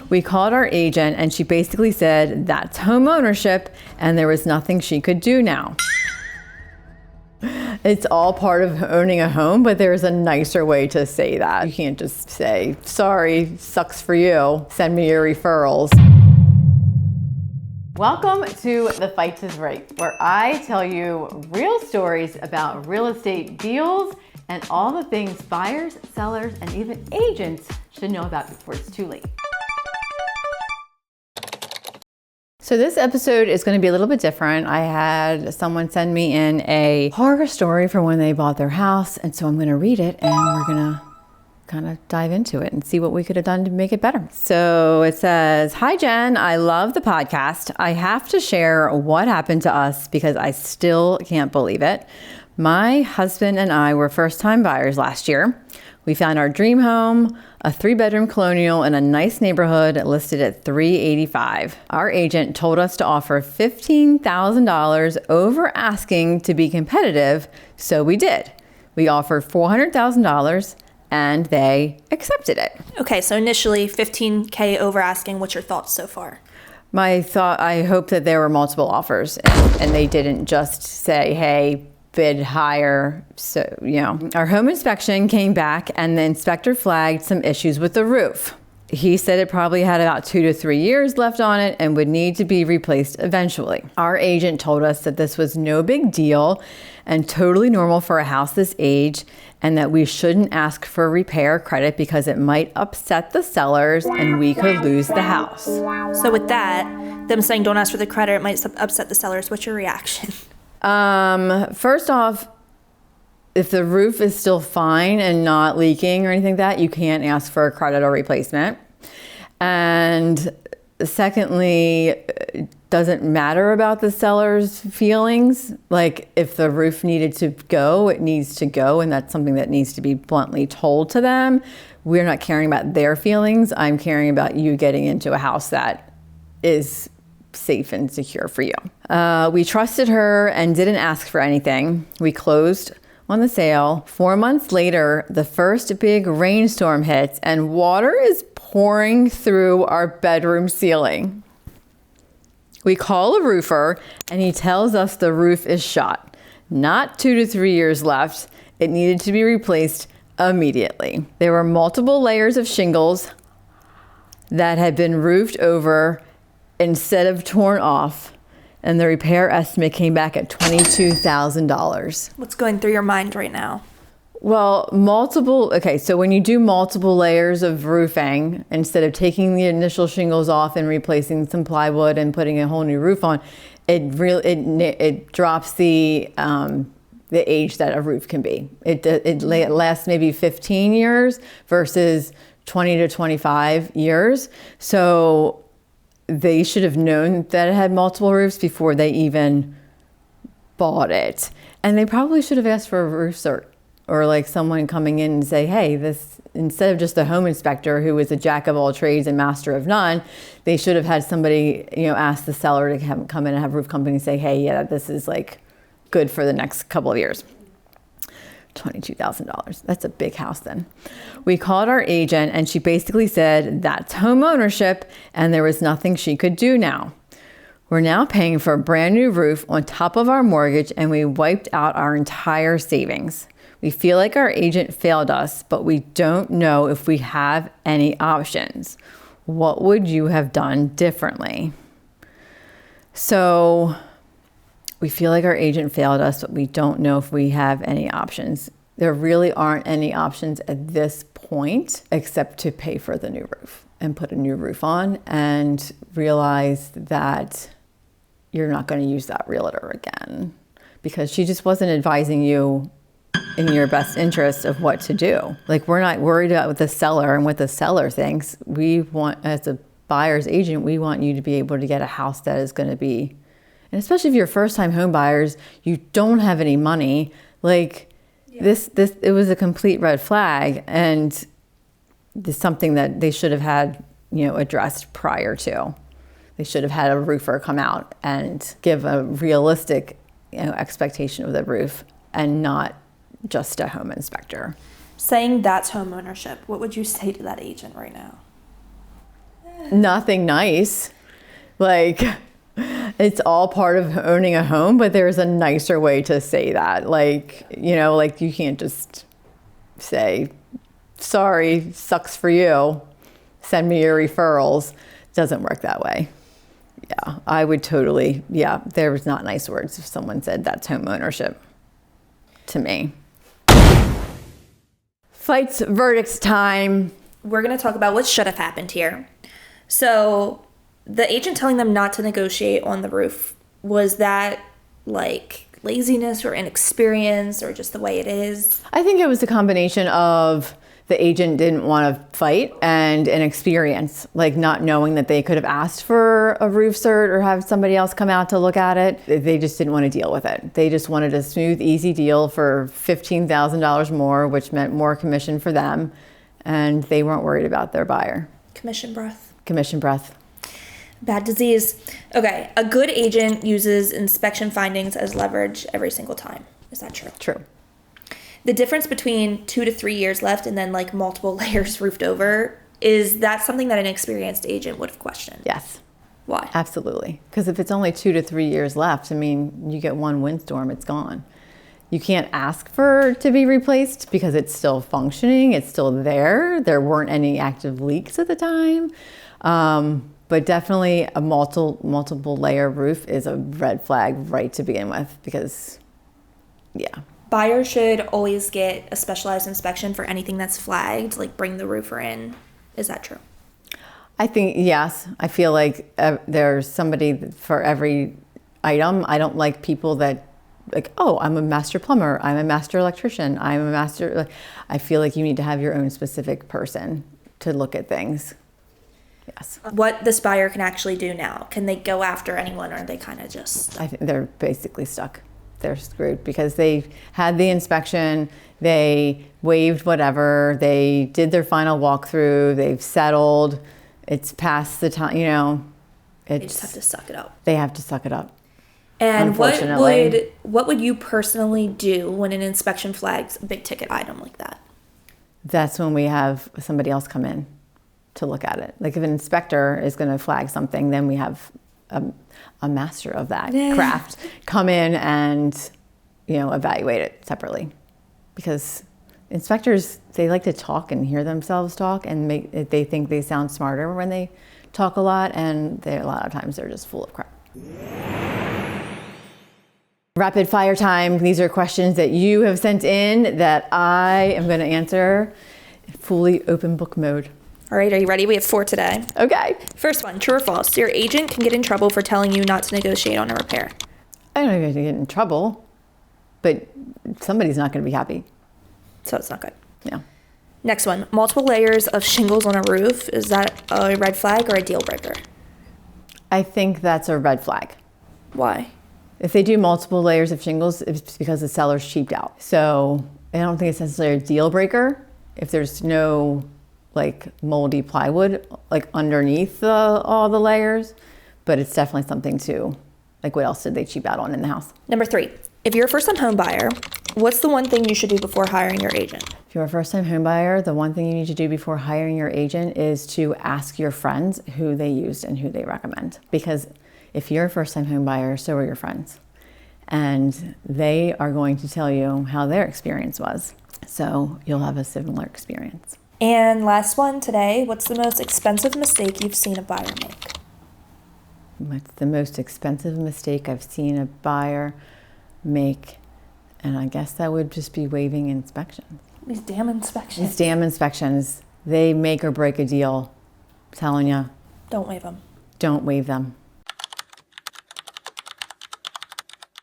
We called our agent and she basically said that's home ownership and there was nothing she could do now. It's all part of owning a home, but there's a nicer way to say that. You can't just say, sorry, sucks for you, send me your referrals. Welcome to the Fitze Is Right, where I tell you real stories about real estate deals and all the things buyers, sellers, and even agents should know about before it's too late. So this episode is going to be a little bit different. I had someone send me in a horror story for when they bought their house, and so I'm going to read it and we're going to kind of dive into it and see what we could have done to make it better. So it says, "Hi Jen, I love the podcast. I have to share what happened to us because I still can't believe it. My husband and I were first-time buyers last year. We found our dream home, a 3-bedroom colonial in a nice neighborhood listed at $385. Our agent told us to offer $15,000 over asking to be competitive, so we did. We offered $400,000 and they accepted it." Okay, so initially $15K over asking. What's your thoughts so far? I hope that there were multiple offers and they didn't just say, hey, bid higher. So, our home inspection came back and the inspector flagged some issues with the roof. He said it probably had about 2 to 3 years left on it and would need to be replaced eventually. Our agent told us that this was no big deal and totally normal for a house this age, and that we shouldn't ask for repair credit because it might upset the sellers and we could lose the house. So with that, them saying don't ask for the credit, it might upset the sellers. What's your reaction? First off, if the roof is still fine and not leaking or anything like that, you can't ask for a credit or replacement. And secondly, it doesn't matter about the seller's feelings. Like if the roof needed to go, it needs to go, and that's something that needs to be bluntly told to them. We're not caring about their feelings. I'm caring about you getting into a house that is safe and secure for you. We trusted her and didn't ask for anything. We closed on the sale. 4 months later, the first big rainstorm hits and water is pouring through our bedroom ceiling. We call a roofer and he tells us the roof is shot. Not 2 to 3 years left. It needed to be replaced immediately. There were multiple layers of shingles that had been roofed over instead of torn off, and the repair estimate came back at $22,000. What's going through your mind right now? Well, so when you do multiple layers of roofing, instead of taking the initial shingles off and replacing some plywood and putting a whole new roof on, it drops the age that a roof can be. It lasts maybe 15 years versus 20 to 25 years. So they should have known that it had multiple roofs before they even bought it. And they probably should have asked for a roof cert, or like someone coming in and say, hey, this, instead of just a home inspector who is a jack of all trades and master of none, they should have had somebody, ask the seller to come in and have a roof company say, hey, yeah, this is like good for the next couple of years. $22,000. That's a big house then. We called our agent and she basically said that's home ownership and there was nothing she could do now. We're now paying for a brand new roof on top of our mortgage and we wiped out our entire savings. We feel like our agent failed us, but we don't know if we have any options. What would you have done differently? So we feel like our agent failed us, but we don't know if we have any options. There really aren't any options at this point except to pay for the new roof and put a new roof on and realize that you're not going to use that realtor again because she just wasn't advising you in your best interest of what to do. Like, we're not worried about what the seller and what the seller thinks. We want, as a buyer's agent, we want you to be able to get a house that is going to be, and especially if you're first-time home buyers, you don't have any money. Like this, it was a complete red flag, and it's something that they should have had, addressed prior to. They should have had a roofer come out and give a realistic, expectation of the roof, and not just a home inspector. Saying that's home ownership, what would you say to that agent right now? nothing nice. Like, it's all part of owning a home, but there's a nicer way to say that. Like, like you can't just say, sorry, sucks for you. Send me your referrals. Doesn't work that way. Yeah, I would totally, there was not nice words if someone said that's home ownership to me. Fights, verdicts time. We're going to talk about what should have happened here. So the agent telling them not to negotiate on the roof, was that like laziness or inexperience or just the way it is? I think it was a combination of the agent didn't want to fight and inexperience, like not knowing that they could have asked for a roof cert or have somebody else come out to look at it. They just didn't want to deal with it. They just wanted a smooth, easy deal for $15,000 more, which meant more commission for them. And they weren't worried about their buyer. Commission breath. Commission breath. Bad disease. Okay, a good agent uses inspection findings as leverage every single time. Is that true? True. The difference between 2 to 3 years left and then like multiple layers roofed over, is that something that an experienced agent would have questioned? Yes. Why? Absolutely. Because if it's only 2 to 3 years left, I mean, you get one windstorm, it's gone. You can't ask for it to be replaced because it's still functioning, it's still there. There weren't any active leaks at the time. But definitely a multiple layer roof is a red flag right to begin with because, yeah. Buyers should always get a specialized inspection for anything that's flagged, like bring the roofer in. Is that true? I think, yes. I feel like there's somebody for every item. I don't like people that like, oh, I'm a master plumber, I'm a master electrician, I'm a master. I feel like you need to have your own specific person to look at things. Yes. What this buyer can actually do now? Can they go after anyone, or are they kind of just... I think they're basically stuck. They're screwed because they had the inspection, they waived whatever, they did their final walkthrough, they've settled, it's past the time, They just have to suck it up. They have to suck it up. And what would you personally do when an inspection flags a big ticket item like that? That's when we have somebody else come in to look at it. Like if an inspector is going to flag something, then we have a master of that craft come in and evaluate it separately, because inspectors, they like to talk and hear themselves talk, and they think they sound smarter when they talk a lot, and a lot of times they're just full of crap. Rapid fire time. These are questions that you have sent in that I am going to answer fully open book mode. All right, are you ready? We have 4 today. Okay. First one, true or false? Your agent can get in trouble for telling you not to negotiate on a repair. I don't even get in trouble, but somebody's not going to be happy. So it's not good. Yeah. Next one, multiple layers of shingles on a roof. Is that a red flag or a deal breaker? I think that's a red flag. Why? If they do multiple layers of shingles, it's because the seller's cheaped out. So I don't think it's necessarily a deal breaker if there's no like moldy plywood like underneath all the layers, but it's definitely something to, like, what else did they cheap out on in the house? Number 3, if you're a first-time home buyer, what's the one thing you should do before hiring your agent? If you're a first-time home buyer, the one thing you need to do before hiring your agent is to ask your friends who they used and who they recommend. Because if you're a first-time home buyer, so are your friends. And they are going to tell you how their experience was. So you'll have a similar experience. And last one today, what's the most expensive mistake you've seen a buyer make? What's the most expensive mistake I've seen a buyer make? And I guess that would just be waiving inspections. These damn inspections. These damn inspections. They make or break a deal. I'm telling you. Don't waive them. Don't waive them.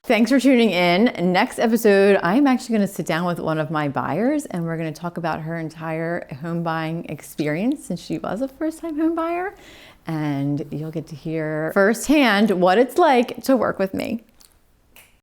Thanks for tuning in. Next episode, I'm actually going to sit down with one of my buyers and we're going to talk about her entire home buying experience since she was a first-time home buyer. And you'll get to hear firsthand what it's like to work with me.